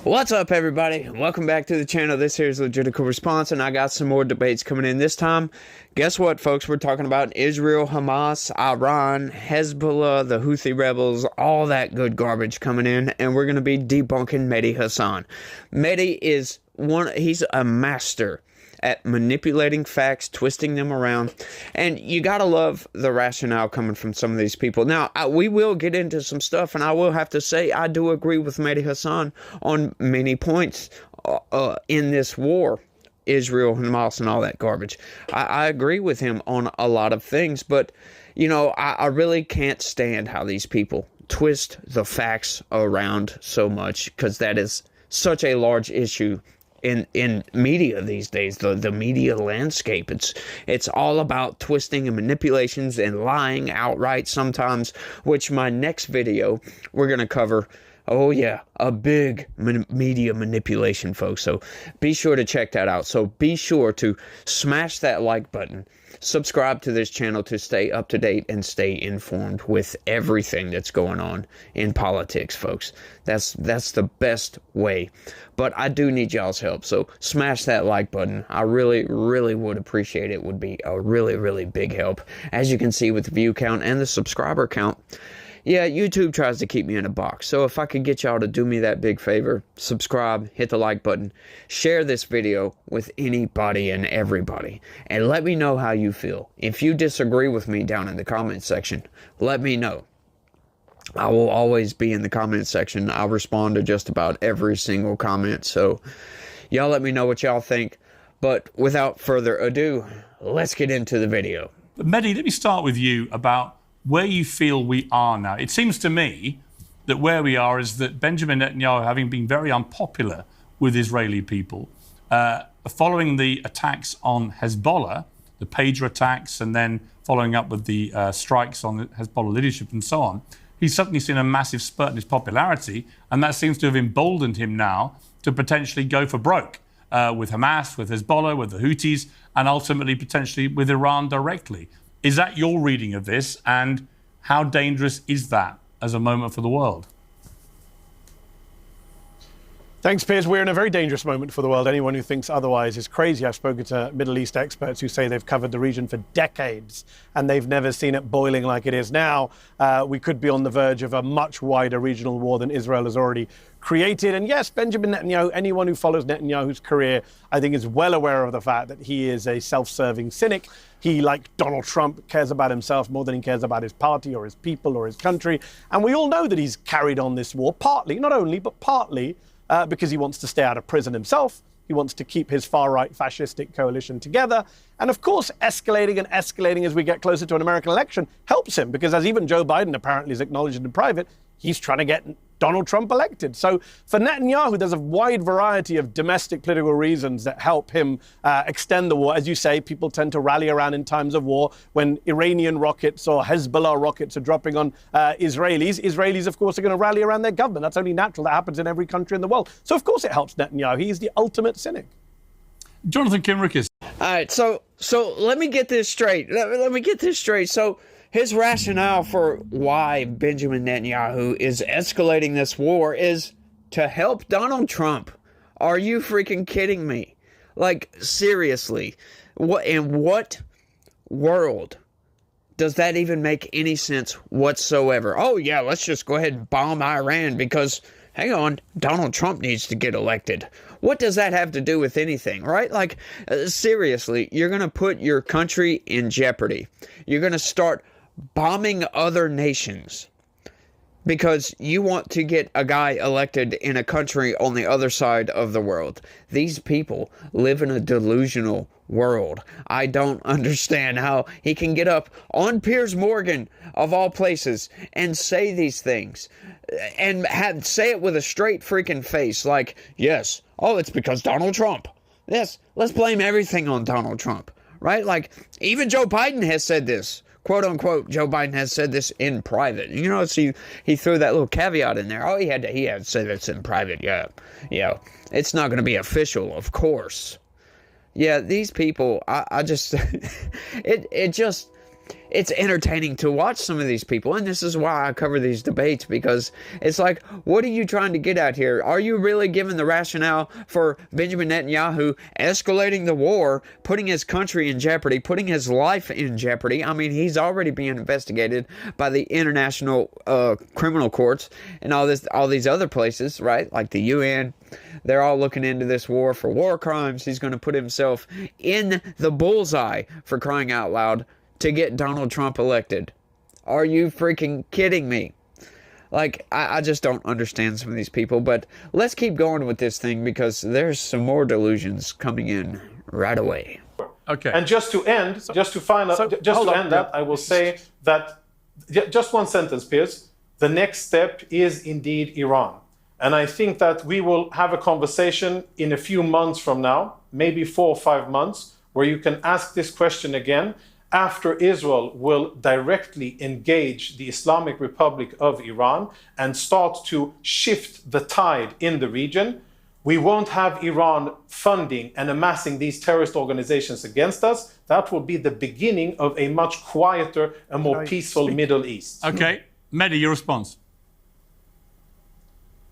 What's up, everybody? Welcome back to the channel. This here is Logistical Response, and I got some more debates coming in this time. Guess what, folks? We're talking about Israel, Hamas, Iran, Hezbollah, the Houthi rebels, all that good garbage coming in, and we're going to be debunking Mehdi Hasan. Mehdi is he's a master at manipulating facts, twisting them around, and you gotta love the rationale coming from some of these people. Now, we will get into some stuff, and I will have to say I do agree with Mehdi Hasan on many points in this war, Israel, Hamas, and all that garbage. I agree with him on a lot of things, but, you know, I really can't stand how these people twist the facts around so much, because that is such a large issue in media these days, the media landscape. It's all about twisting and manipulations and lying outright sometimes, which my next video we're going to cover. Oh yeah, a big media manipulation, folks. So be sure to check that out. So be sure to smash that like button. Subscribe to this channel to stay up to date and stay informed with everything that's going on in politics, folks. That's the best way. But I do need y'all's help, so smash that like button. I really, really would appreciate it. It would be a really, really big help. As you can see with the view count and the subscriber count, yeah, YouTube tries to keep me in a box. So if I could get y'all to do me that big favor, subscribe, hit the like button, share this video with anybody and everybody, and let me know how you feel. If you disagree with me down in the comment section, let me know. I will always be in the comment section. I'll respond to just about every single comment. So y'all let me know what y'all think. But without further ado, let's get into the video. Mehdi, let me start with you about where you feel we are now. It seems to me that where we are is that Benjamin Netanyahu, having been very unpopular with Israeli people, following the attacks on Hezbollah, the pager attacks, and then following up with the strikes on the Hezbollah leadership and so on, he's suddenly seen a massive spurt in his popularity, and that seems to have emboldened him now to potentially go for broke with Hamas, with Hezbollah, with the Houthis, and ultimately potentially with Iran directly. Is that your reading of this, and how dangerous is that as a moment for the world? Thanks, Piers. We're in a very dangerous moment for the world. Anyone who thinks otherwise is crazy. I've spoken to Middle East experts who say they've covered the region for decades and they've never seen it boiling like it is now. We could be on the verge of a much wider regional war than Israel has already created. And yes, Benjamin Netanyahu, anyone who follows Netanyahu's career, I think is well aware of the fact that he is a self-serving cynic. He, like Donald Trump, cares about himself more than he cares about his party or his people or his country. And we all know that he's carried on this war, partly, not only, but partly, because he wants to stay out of prison himself. He wants to keep his far-right fascistic coalition together. And of course, escalating and escalating as we get closer to an American election helps him, because as even Joe Biden apparently has acknowledged in private, he's trying to get Donald Trump elected. So for Netanyahu, there's a wide variety of domestic political reasons that help him extend the war. As you say, people tend to rally around in times of war when Iranian rockets or Hezbollah rockets are dropping on Israelis. Israelis, of course, are going to rally around their government. That's only natural. That happens in every country in the world. So, of course, it helps Netanyahu. He's the ultimate cynic. Jonathan Kimrick. All right, so let me get this straight. Let me get this straight. So his rationale for why Benjamin Netanyahu is escalating this war is to help Donald Trump. Are you freaking kidding me? Like, seriously, in what world does that even make any sense whatsoever? Oh yeah, let's just go ahead and bomb Iran because, hang on, Donald Trump needs to get elected. What does that have to do with anything, right? Like, seriously, you're going to put your country in jeopardy. You're going to start bombing other nations because you want to get a guy elected in a country on the other side of the world. These people live in a delusional world. I don't understand how he can get up on Piers Morgan, of all places, and say these things and say it with a straight freaking face like, yes, oh, it's because Donald Trump. Yes, let's blame everything on Donald Trump, right? Like, even Joe Biden has said this. Quote unquote, Joe Biden has said this in private. You know, see, he threw that little caveat in there. Oh, he had to say this in private. Yeah. It's not going to be official, of course. Yeah, these people, I just, it just, it's entertaining to watch some of these people, and this is why I cover these debates, because it's like, what are you trying to get at here? Are you really giving the rationale for Benjamin Netanyahu escalating the war, putting his country in jeopardy, putting his life in jeopardy? I mean, he's already being investigated by the international criminal courts and all these other places, right? Like the UN. They're all looking into this war for war crimes. He's going to put himself in the bullseye, for crying out loud, to get Donald Trump elected. Are you freaking kidding me? Like, I just don't understand some of these people. But let's keep going with this thing, because there's some more delusions coming in right away. Okay. And just to end that, I will say that, just one sentence, Piers. The next step is indeed Iran. And I think that we will have a conversation in a few months from now, maybe 4 or 5 months, where you can ask this question again, after Israel will directly engage the Islamic Republic of Iran and start to shift the tide in the region. We won't have Iran funding and amassing these terrorist organizations against us. That will be the beginning of a much quieter and more peaceful Middle East. Okay. Mehdi, your response.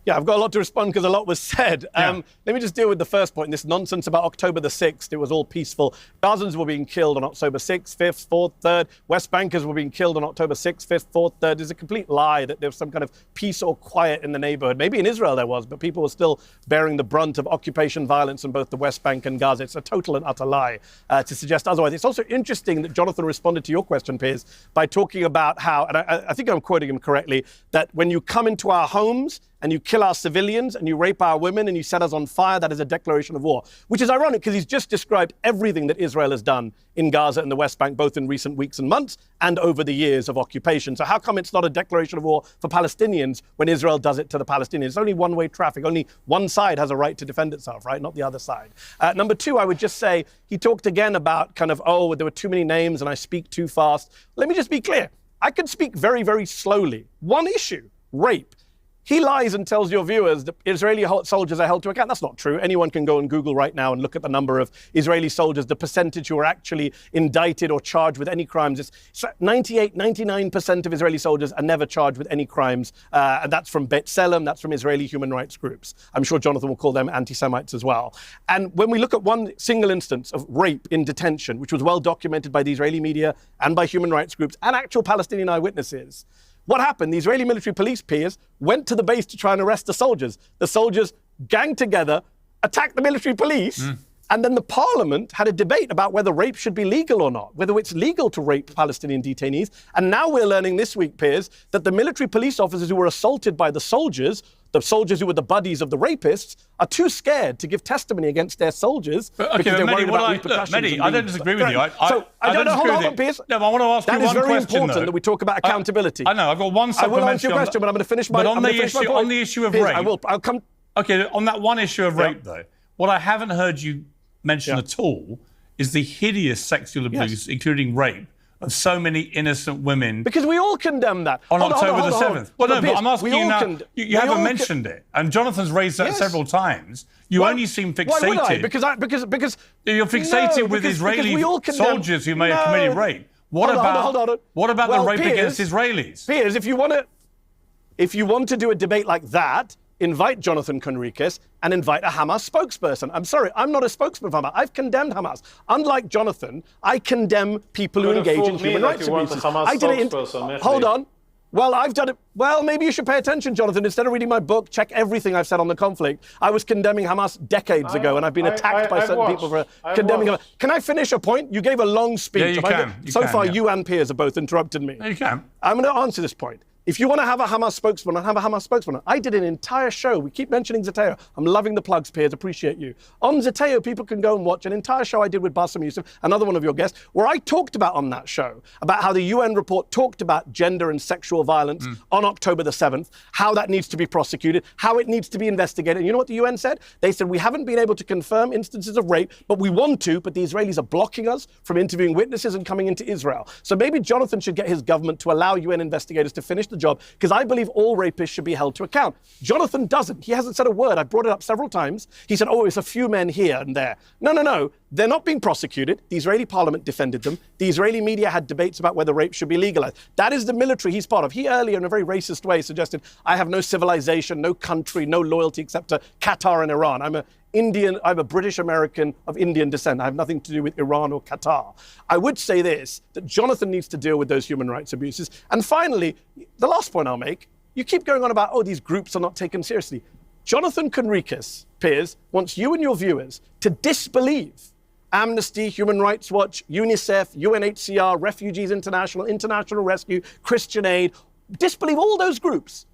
Yeah, I've got a lot to respond because a lot was said. Let me just deal with the first point, this nonsense about October the 6th. It was all peaceful. Gazans were being killed on October 6th, 5th, 4th, 3rd. West Bankers were being killed on October 6th, 5th, 4th, 3rd. It's a complete lie that there was some kind of peace or quiet in the neighborhood. Maybe in Israel there was, but people were still bearing the brunt of occupation violence in both the West Bank and Gaza. It's a total and utter lie to suggest otherwise. It's also interesting that Jonathan responded to your question, Piers, by talking about how, and I think I'm quoting him correctly, that when you come into our homes and you kill our civilians, and you rape our women, and you set us on fire, that is a declaration of war. Which is ironic, because he's just described everything that Israel has done in Gaza and the West Bank, both in recent weeks and months, and over the years of occupation. So how come it's not a declaration of war for Palestinians when Israel does it to the Palestinians? It's only one-way traffic. Only one side has a right to defend itself, right? Not the other side. Number two, I would just say, he talked again about kind of, oh, there were too many names and I speak too fast. Let me just be clear. I can speak very, very slowly. One issue, rape. He lies and tells your viewers that Israeli soldiers are held to account. That's not true. Anyone can go on Google right now and look at the number of Israeli soldiers, the percentage who are actually indicted or charged with any crimes. It's 98, 99% of Israeli soldiers are never charged with any crimes. And that's from B'Tselem, that's from Israeli human rights groups. I'm sure Jonathan will call them anti-Semites as well. And when we look at one single instance of rape in detention, which was well documented by the Israeli media and by human rights groups and actual Palestinian eyewitnesses, what happened? The Israeli military police, Piers, went to the base to try and arrest the soldiers. The soldiers ganged together, attacked the military police, and then the parliament had a debate about whether rape should be legal or not, whether it's legal to rape Palestinian detainees. And now we're learning this week, Piers, that the military police officers who were assaulted by the soldiers who were the buddies of the rapists, are too scared to give testimony against their soldiers because they're worried about repercussions. Mehdi, I don't disagree with you. I don't know. Hold on, Piers. No, I want to ask you one question. That is very important that we talk about accountability. I know. I've got one supplementary. I will answer your question, but I'm going to finish my. But on the issue of rape, I'll come. Okay, on that one issue of rape, though, what I haven't heard you mention at all is the hideous sexual abuse, including rape, of so many innocent women. Because we all condemn that. On October the 7th. Well, no, but I'm asking you now, you haven't mentioned it. And Jonathan's raised that several times. You only seem fixated. Why would I? Because you're fixated with Israeli soldiers who may have committed rape. What about the rape against Israelis? Piers, if you want to do a debate like that, invite Jonathan Conricus and invite a Hamas spokesperson. I'm sorry, I'm not a spokesman for Hamas. I've condemned Hamas. Unlike Jonathan, I condemn people who engage in human rights abuses. I did it hold on. Well, I've done it. Well, maybe you should pay attention, Jonathan. Instead of reading my book, check everything I've said on the conflict. I was condemning Hamas decades ago, and I've been attacked by certain people for condemning Hamas. Can I finish a point? You gave a long speech. Yeah, so far, you and Piers have both interrupted me. Yeah, you can. I'm going to answer this point. If you want to have a Hamas spokesman, I'll have a Hamas spokesman. I did an entire show. We keep mentioning Zeteo. I'm loving the plugs, Piers. Appreciate you. On Zeteo, people can go and watch an entire show I did with Bassem Youssef, another one of your guests, where I talked about on that show about how the UN report talked about gender and sexual violence on October the 7th, how that needs to be prosecuted, how it needs to be investigated. And you know what the UN said? They said, we haven't been able to confirm instances of rape, but we want to, but the Israelis are blocking us from interviewing witnesses and coming into Israel. So maybe Jonathan should get his government to allow UN investigators to finish the job, because I believe all rapists should be held to account. Jonathan doesn't. He hasn't said a word. I've brought it up several times. He said, oh, it's a few men here and there. No. They're not being prosecuted. The Israeli parliament defended them. The Israeli media had debates about whether rape should be legalized. That is the military he's part of. He earlier, in a very racist way, suggested, I have no civilization, no country, no loyalty except to Qatar and Iran. I'm a British American of Indian descent. I have nothing to do with Iran or Qatar. I would say this, that Jonathan needs to deal with those human rights abuses. And finally, the last point I'll make, you keep going on about, these groups are not taken seriously. Jonathan Conricus, Piers, wants you and your viewers to disbelieve Amnesty, Human Rights Watch, UNICEF, UNHCR, Refugees International, International Rescue, Christian Aid. Disbelieve all those groups.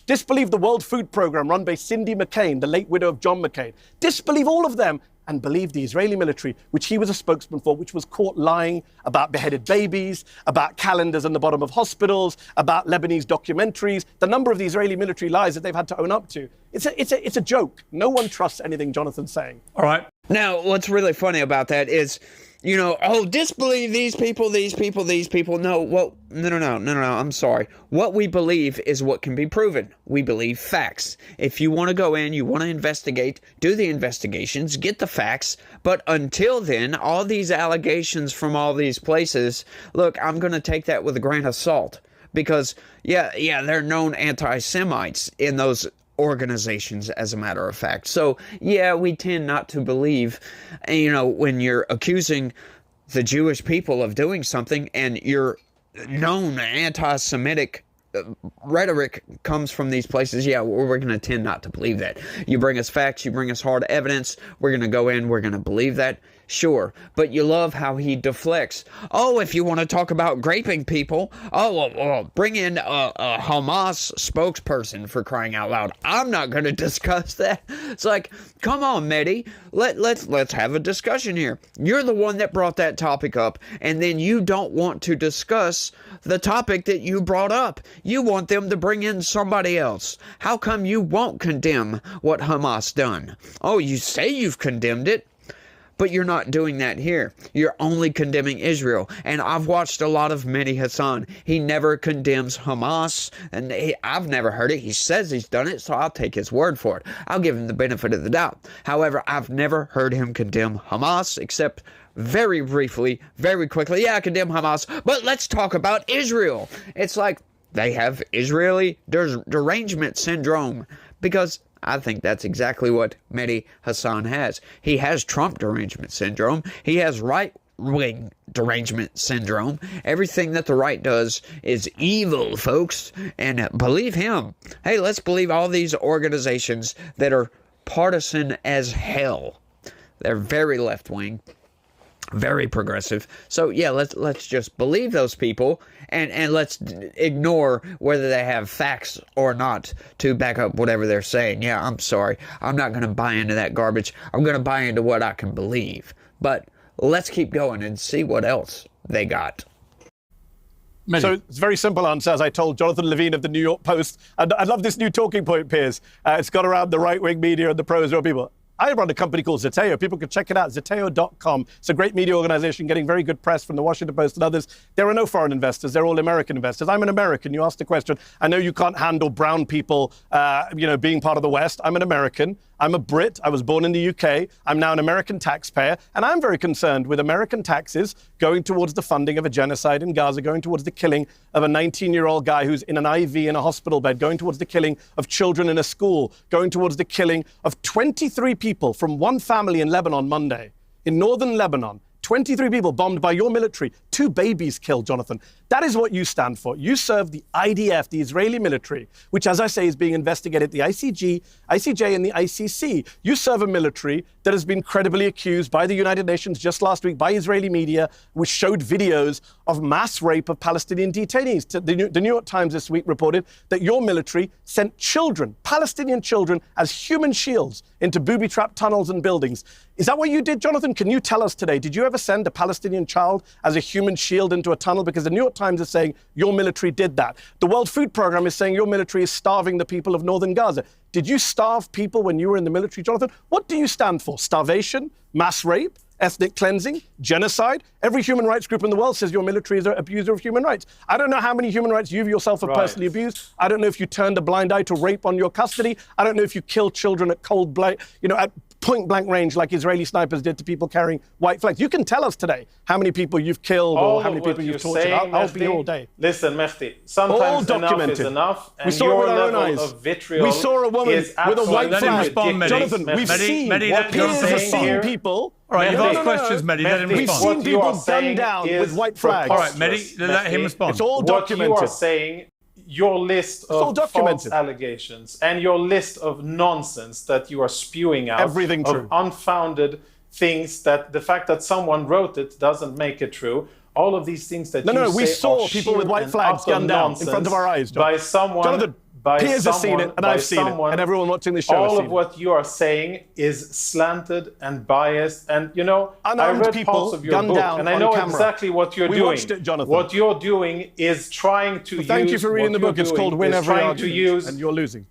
Disbelieve the World Food Programme run by Cindy McCain, the late widow of John McCain. Disbelieve all of them and believe the Israeli military, which he was a spokesman for, which was caught lying about beheaded babies, about calendars in the bottom of hospitals, about Lebanese documentaries, the number of the Israeli military lies that they've had to own up to. It's a joke. No one trusts anything Jonathan's saying. All right. Now, what's really funny about that is, disbelieve these people. No, I'm sorry. What we believe is what can be proven. We believe facts. If you want to go in, you want to investigate, do the investigations, get the facts. But until then, all these allegations from all these places, look, I'm going to take that with a grain of salt. Because, they're known anti-Semites in those organizations, as a matter of fact. So, we tend not to believe, when you're accusing the Jewish people of doing something and your known anti-Semitic rhetoric comes from these places, we're going to tend not to believe that. You bring us facts, you bring us hard evidence, we're going to go in, we're going to believe that. Sure, but you love how he deflects. If you want to talk about graping people, bring in a Hamas spokesperson, for crying out loud. I'm not going to discuss that. It's like, come on, Mehdi, let's have a discussion here. You're the one that brought that topic up, and then you don't want to discuss the topic that you brought up. You want them to bring in somebody else. How come you won't condemn what Hamas done? You say you've condemned it, but you're not doing that here. You're only condemning Israel. And I've watched a lot of Mehdi Hassan. He never condemns Hamas. And I've never heard it. He says he's done it, so I'll take his word for it. I'll give him the benefit of the doubt. However, I've never heard him condemn Hamas, except very briefly, very quickly. I condemn Hamas, but let's talk about Israel. It's like they have Israeli derangement syndrome, because I think that's exactly what Mehdi Hassan has. He has Trump derangement syndrome. He has right-wing derangement syndrome. Everything that the right does is evil, folks. And believe him. Hey, let's believe all these organizations that are partisan as hell. They're very left-wing, very progressive. So let's just believe those people and let's ignore whether they have facts or not to back up whatever they're saying. I'm sorry. I'm not going to buy into that garbage. I'm going to buy into what I can believe. But let's keep going and see what else they got. So it's a very simple answer, as I told Jonathan Levine of the New York Post. And I love this new talking point, Piers. It's got around the right-wing media and the pro-Israel people. I run a company called Zeteo. People can check it out, zeteo.com. It's a great media organization getting very good press from the Washington Post and others. There are no foreign investors. They're all American investors. I'm an American. You asked the question. I know you can't handle brown people, being part of the West. I'm an American. I'm a Brit. I was born in the UK. I'm now an American taxpayer. And I'm very concerned with American taxes going towards the funding of a genocide in Gaza, going towards the killing of a 19-year-old guy who's in an IV in a hospital bed, going towards the killing of children in a school, going towards the killing of 23 people from one family in Lebanon Monday, in northern Lebanon. 23 people bombed by your military, 2 babies killed, Jonathan. That is what you stand for. You serve the IDF, the Israeli military, which, as I say, is being investigated, the ICJ and the ICC. You serve a military that has been credibly accused by the United Nations just last week, by Israeli media, which showed videos of mass rape of Palestinian detainees. The New York Times this week reported that your military sent children, Palestinian children, as human shields into booby-trapped tunnels and buildings. Is that what you did, Jonathan? Can you tell us today, did you ever send a Palestinian child as a human shield into a tunnel? Because the New York Times is saying your military did that. The World Food Programme is saying your military is starving the people of northern Gaza. Did you starve people when you were in the military, Jonathan? What do you stand for? Starvation? Mass rape? Ethnic cleansing? Genocide? Every human rights group in the world says your military is an abuser of human rights. I don't know how many human rights you yourself have personally abused. I don't know if you turned a blind eye to rape on your custody. I don't know if you killed children at cold blood, at point-blank range like Israeli snipers did to people carrying white flags. You can tell us today how many people you've killed or how many people you've tortured. I'll be here all day. Listen, Mehdi, sometimes enough is enough, and we saw your it with our own level eyes. of vitriol we saw a woman is with a white Let him flag. respond, Mehdi. Jonathan, we've Mehdi, seen Mehdi, what let peers Jonathan have respond. seen people. All right, you've Mehdi, asked questions, Mehdi. Let him Mehdi, We've respond. seen people gunned down with white flags. All right, Mehdi, let him respond. It's all What documented. you are saying, your list all of documented. false allegations and your list of nonsense that you are spewing out, Everything of true. unfounded things, that the fact that someone wrote it doesn't make it true. All of these things that No, you we say saw are people with sheer white and flags utter gunned down in front nonsense of our eyes, by someone. Jonathan, Piers has seen it, and I've seen it, and everyone watching the show has All seen of it. what you are saying is slanted and biased, and you know, I Unarmed read people parts of your gunned book, down and I on know camera. exactly what you're We doing. watched it, Jonathan. What you're doing is trying to use. Thank you for reading the what book. you're It's called doing Win is Every trying Argument, to use. and you're losing.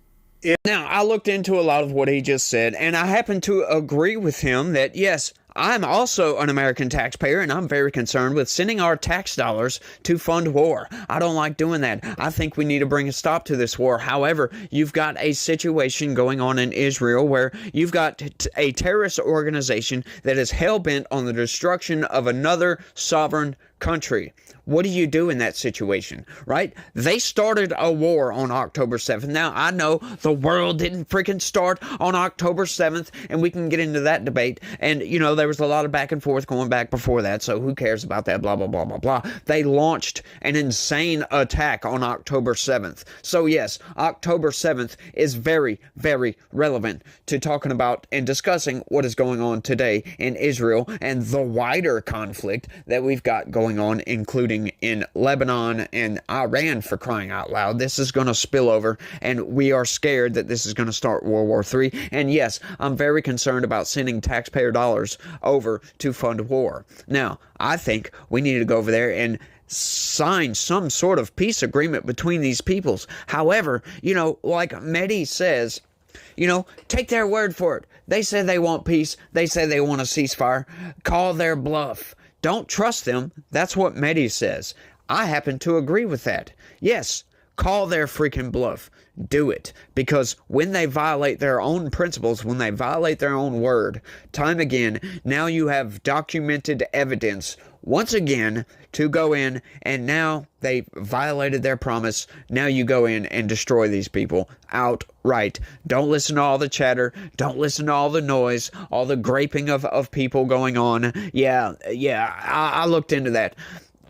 Now, I looked into a lot of what he just said, and I happen to agree with him that, yes, I'm also an American taxpayer, and I'm very concerned with sending our tax dollars to fund war. I don't like doing that. I think we need to bring a stop to this war. However, you've got a situation going on in Israel where you've got a terrorist organization that is hell-bent on the destruction of another sovereign country. What do you do in that situation, right? They started a war on October 7th. Now, I know the world didn't freaking start on October 7th, and we can get into that debate. And, you know, there was a lot of back and forth going back before that, so who cares about that, blah, blah, blah, blah, blah. They launched an insane attack on October 7th. So, yes, October 7th is very, very relevant to talking about and discussing what is going on today in Israel and the wider conflict that we've got going on, including in Lebanon and Iran, for crying out loud. This is going to spill over, and we are scared that this is going to start World War III. And yes, I'm very concerned about sending taxpayer dollars over to fund war. Now, I think we need to go over there and sign some sort of peace agreement between these peoples. However, you know, like Mehdi says, you know, take their word for it. They say they want peace. They say they want a ceasefire. Call their bluff. Don't trust them. That's what Mehdi says. I happen to agree with that. Yes, call their freaking bluff. Do it. Because when they violate their own principles, when they violate their own word, time again, now you have documented evidence once again to go in, and now they violated their promise. Now you go in and destroy these people outright. Don't listen to all the chatter. Don't listen to all the noise, all the graping of people going on. Yeah, I looked into that.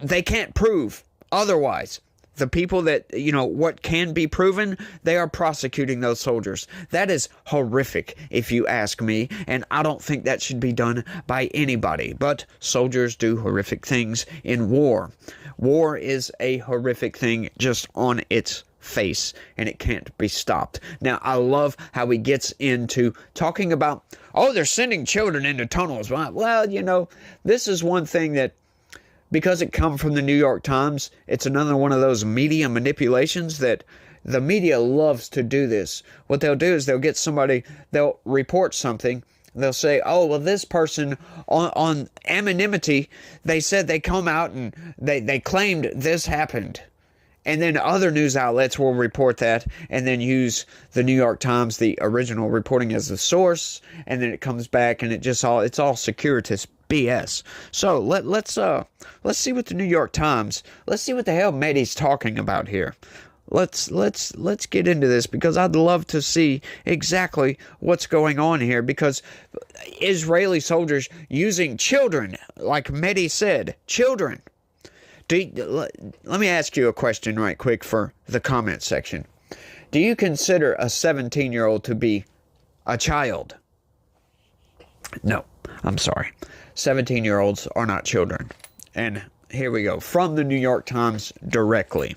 They can't prove otherwise. The people that, you know, what can be proven, they are prosecuting those soldiers. That is horrific, if you ask me, and I don't think that should be done by anybody. But soldiers do horrific things in war. War is a horrific thing just on its face, and it can't be stopped. Now, I love how he gets into talking about, oh, they're sending children into tunnels. Well, you know, this is one thing that, because it come from the New York Times, it's another one of those media manipulations that the media loves to do this. What they'll do is they'll get somebody, they'll report something, they'll say, oh, well, this person on anonymity, they said they come out and they claimed this happened. And then other news outlets will report that and then use the New York Times, the original reporting, as the source, and then it comes back and it's all circuitous BS. So let's see what the New York Times, let's see what the hell Mehdi's talking about here. Let's get into this, because I'd love to see exactly what's going on here, because Israeli soldiers using children, like Mehdi said, children. Let me ask you a question right quick for the comment section. Do you consider a 17-year-old to be a child? No, I'm sorry. 17-year-olds are not children. And here we go. From the New York Times directly.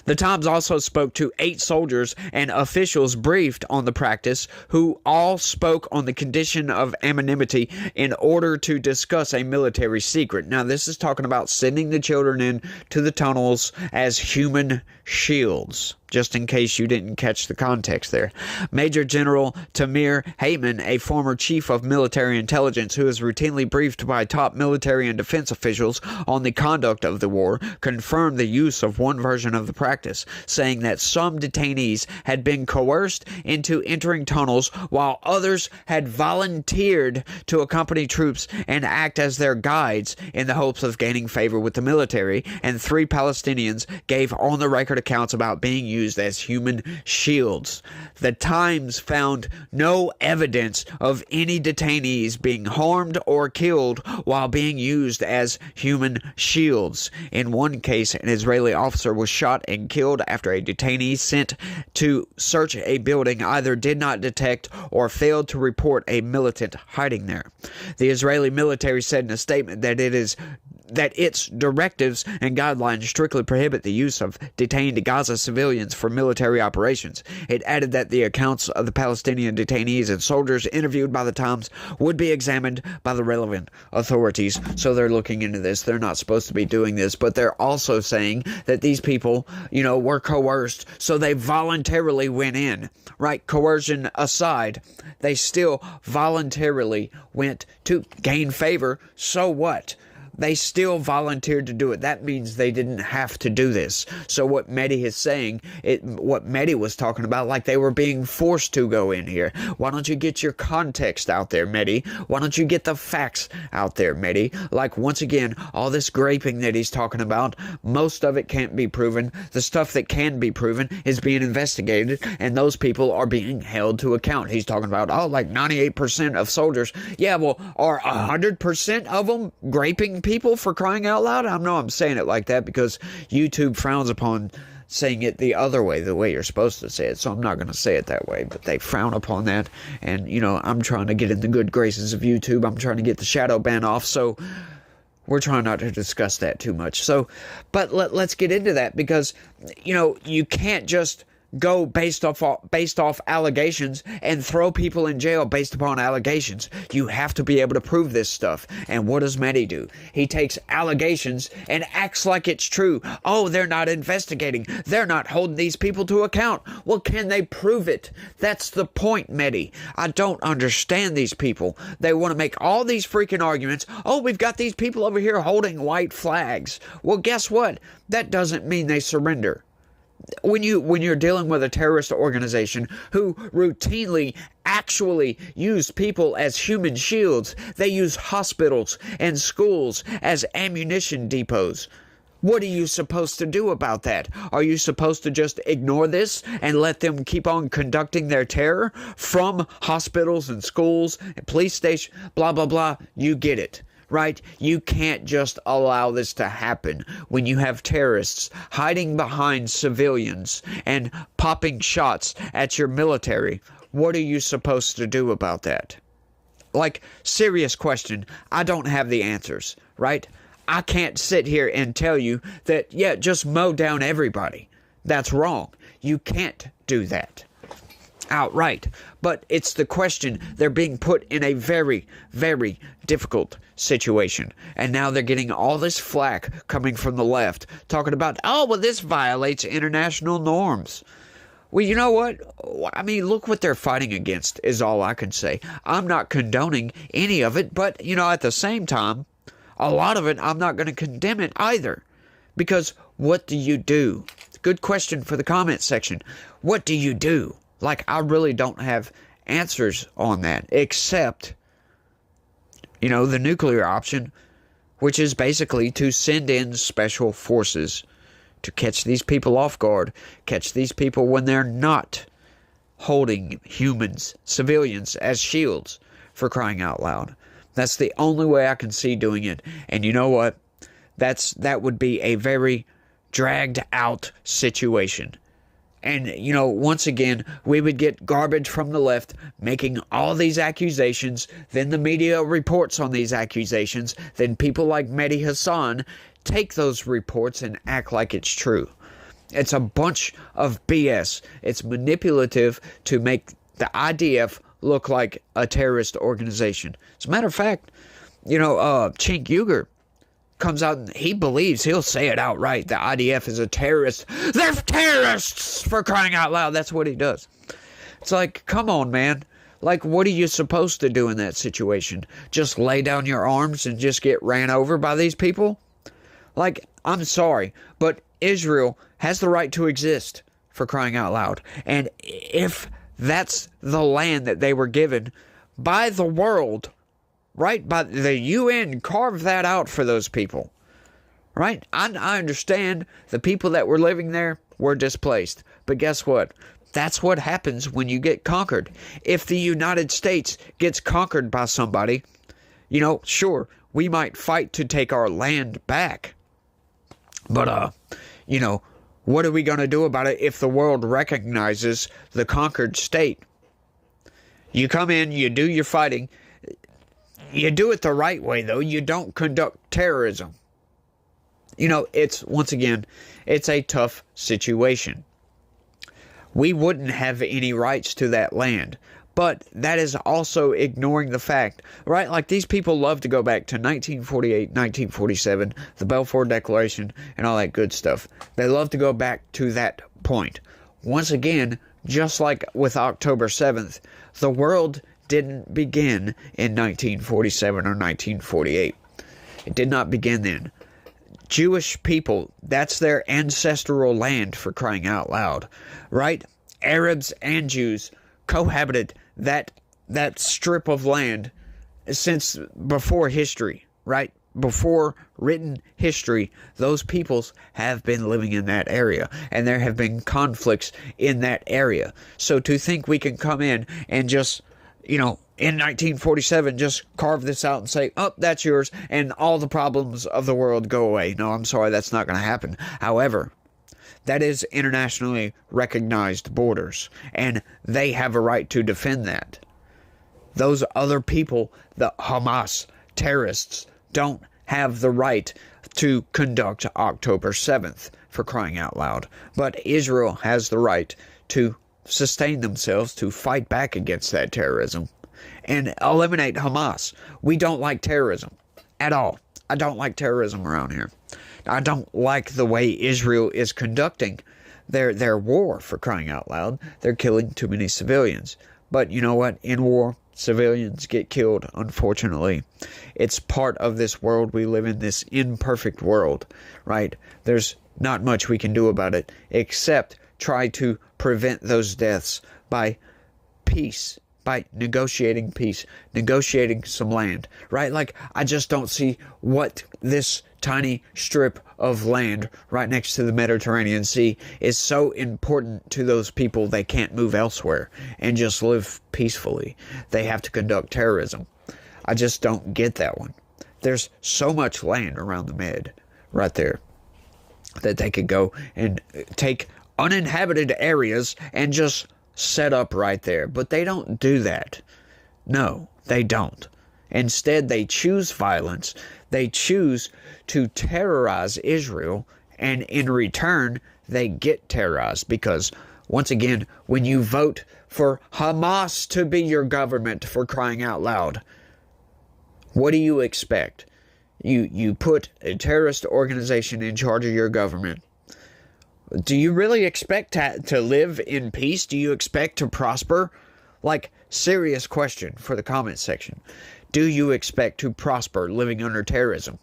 The Times also spoke to 8 soldiers and officials briefed on the practice, who all spoke on the condition of anonymity in order to discuss a military secret. Now, this is talking about sending the children in to the tunnels as human shields, just in case you didn't catch the context there. Major General Tamir Heyman, a former chief of military intelligence who is routinely briefed by top military and defense officials on the conduct of the war, confirmed the use of one version version of the practice, saying that some detainees had been coerced into entering tunnels while others had volunteered to accompany troops and act as their guides in the hopes of gaining favor with the military, and 3 Palestinians gave on-the-record accounts about being used as human shields. The Times found no evidence of any detainees being harmed or killed while being used as human shields. In one case, an Israeli officer was shot and killed after a detainee sent to search a building either did not detect or failed to report a militant hiding there. The Israeli military said in a statement that its directives and guidelines strictly prohibit the use of detained Gaza civilians for military operations. It added that the accounts of the Palestinian detainees and soldiers interviewed by the Times would be examined by the relevant authorities. So they're looking into this. They're not supposed to be doing this, but they're also saying that these people, were coerced, so they voluntarily went in. Right? Coercion aside, they still voluntarily went to gain favor. So what? They still volunteered to do it. That means they didn't have to do this. So what Mehdi is saying, what Mehdi was talking about, like they were being forced to go in here. Why don't you get your context out there, Mehdi? Why don't you get the facts out there, Mehdi? Like, once again, all this graping that he's talking about, most of it can't be proven. The stuff that can be proven is being investigated, and those people are being held to account. He's talking about, like 98% of soldiers. Yeah, well, are 100% of them graping people, for crying out loud? I know I'm saying it like that because YouTube frowns upon saying it the other way, the way you're supposed to say it, so I'm not going to say it that way, but they frown upon that, and I'm trying to get in the good graces of YouTube. I'm trying to get the shadow ban off, so we're trying not to discuss that too much. So, but let's get into that, because you can't just go based off allegations and throw people in jail based upon allegations. You have to be able to prove this stuff. And what does Mehdi do? He takes allegations and acts like it's true. Oh, they're not investigating. They're not holding these people to account. Well, can they prove it? That's the point, Mehdi. I don't understand these people. They want to make all these freaking arguments. Oh, we've got these people over here holding white flags. Well, guess what? That doesn't mean they surrender. When you're dealing with a terrorist organization who routinely actually use people as human shields, they use hospitals and schools as ammunition depots. What are you supposed to do about that? Are you supposed to just ignore this and let them keep on conducting their terror from hospitals and schools and police stations, blah, blah, blah? You get it. Right? You can't just allow this to happen when you have terrorists hiding behind civilians and popping shots at your military. What are you supposed to do about that? Like, serious question. I don't have the answers, right? I can't sit here and tell you that, yeah, just mow down everybody. That's wrong. You can't do that outright. But it's the question. They're being put in a very, very difficult situation. And now they're getting all this flack coming from the left, talking about, oh, well, this violates international norms. Well, you know what? I mean, look what they're fighting against is all I can say. I'm not condoning any of it, but, at the same time, a lot of it, I'm not going to condemn it either. Because what do you do? Good question for the comment section. What do you do? Like, I really don't have answers on that, except, the nuclear option, which is basically to send in special forces to catch these people off guard, catch these people when they're not holding humans, civilians, as shields, for crying out loud. That's the only way I can see doing it. And you know what? That would be a very dragged out situation. And, once again, we would get garbage from the left making all these accusations. Then the media reports on these accusations. Then people like Mehdi Hassan take those reports and act like it's true. It's a bunch of BS. It's manipulative to make the IDF look like a terrorist organization. As a matter of fact, Cenk Uygur comes out and he believes, he'll say it outright, the IDF is a terrorist. They're terrorists, for crying out loud. That's what he does. It's like, come on, man. Like, what are you supposed to do in that situation? Just lay down your arms and just get ran over by these people? Like, I'm sorry, but Israel has the right to exist, for crying out loud. And if that's the land that they were given by the world, right? By the UN carved that out for those people, right? I understand the people that were living there were displaced. But guess what? That's what happens when you get conquered. If the United States gets conquered by somebody, sure, we might fight to take our land back. But, what are we going to do about it if the world recognizes the conquered state? You come in, you do your fighting. You do it the right way, though. You don't conduct terrorism. Once again, it's a tough situation. We wouldn't have any rights to that land. But that is also ignoring the fact, right? Like, these people love to go back to 1948, 1947, the Balfour Declaration, and all that good stuff. They love to go back to that point. Once again, just like with October 7th, the world didn't begin in 1947 or 1948. It did not begin then. Jewish people, that's their ancestral land, for crying out loud, right? Arabs and Jews cohabited that strip of land since before history, right? Before written history, those peoples have been living in that area, and there have been conflicts in that area. So to think we can come in and just, in 1947, just carve this out and say, oh, that's yours, and all the problems of the world go away. No, I'm sorry, that's not going to happen. However, that is internationally recognized borders, and they have a right to defend that. Those other people, the Hamas terrorists, don't have the right to conduct October 7th, for crying out loud. But Israel has the right to sustain themselves, to fight back against that terrorism and eliminate Hamas. We don't like terrorism at all. I don't like terrorism around here. I don't like the way Israel is conducting their war, for crying out loud. They're killing too many civilians. But you know what? In war, civilians get killed, unfortunately. It's part of this world we live in, this imperfect world, right? There's not much we can do about it except try to prevent those deaths by peace, by negotiating peace, negotiating some land, right? Like, I just don't see what this tiny strip of land right next to the Mediterranean Sea is so important to those people they can't move elsewhere and just live peacefully. They have to conduct terrorism. I just don't get that one. There's so much land around the Med right there that they could go and take uninhabited areas and just set up right there. But they don't do that. No, they don't. Instead, they choose violence. They choose to terrorize Israel, and in return, they get terrorized because, once again, when you vote for Hamas to be your government, for crying out loud, what do you expect? You put a terrorist organization in charge of your government. Do you really expect to live in peace? Do you expect to prosper? Like, serious question for the comment section. Do you expect to prosper living under terrorism?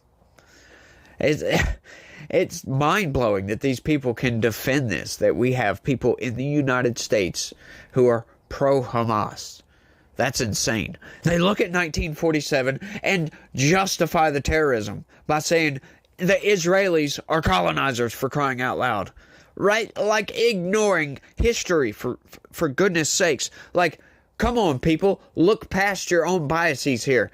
It's mind-blowing that these people can defend this, that we have people in the United States who are pro-Hamas. That's insane. They look at 1947 and justify the terrorism by saying the Israelis are colonizers, for crying out loud. Right? Like, ignoring history, for goodness sakes. Like, come on, people. Look past your own biases here.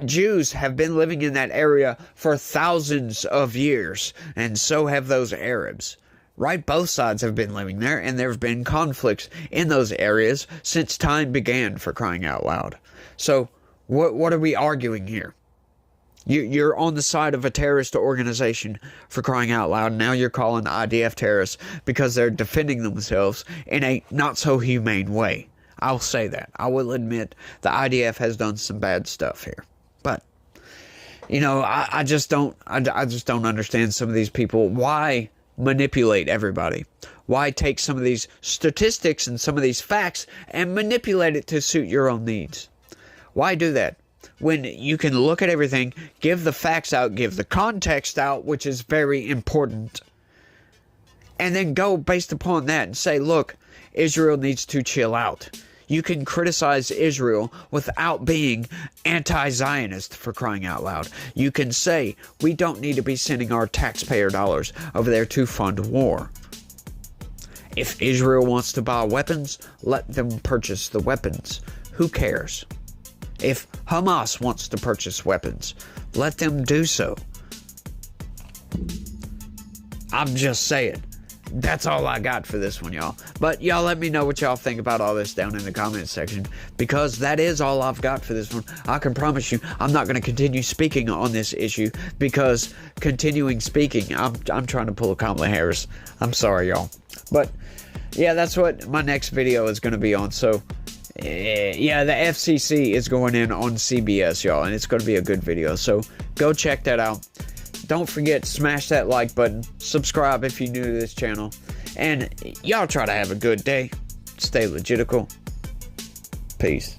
Jews have been living in that area for thousands of years, and so have those Arabs. Right? Both sides have been living there, and there have been conflicts in those areas since time began, for crying out loud. So, what are we arguing here? You're on the side of a terrorist organization, for crying out loud. Now you're calling the IDF terrorists because they're defending themselves in a not-so-humane way. I'll say that. I will admit the IDF has done some bad stuff here. But, I just don't understand some of these people. Why manipulate everybody? Why take some of these statistics and some of these facts and manipulate it to suit your own needs? Why do that? When you can look at everything, give the facts out, give the context out, which is very important, and then go based upon that and say, look, Israel needs to chill out. You can criticize Israel without being anti-Zionist, for crying out loud. You can say, we don't need to be sending our taxpayer dollars over there to fund war. If Israel wants to buy weapons, let them purchase the weapons. Who cares? If Hamas wants to purchase weapons, let them do so. I'm just saying. That's all I got for this one, y'all. But y'all let me know what y'all think about all this down in the comments section, because that is all I've got for this one. I can promise you I'm not going to continue speaking on this issue, because continuing speaking, I'm trying to pull a Kamala Harris. I'm sorry, y'all. But yeah, that's what my next video is going to be on. So yeah, the FCC is going in on CBS, y'all, and it's going to be a good video. So go check that out. Don't forget, smash that like button, subscribe if you're new to this channel, and y'all try to have a good day. Stay legitical. Peace.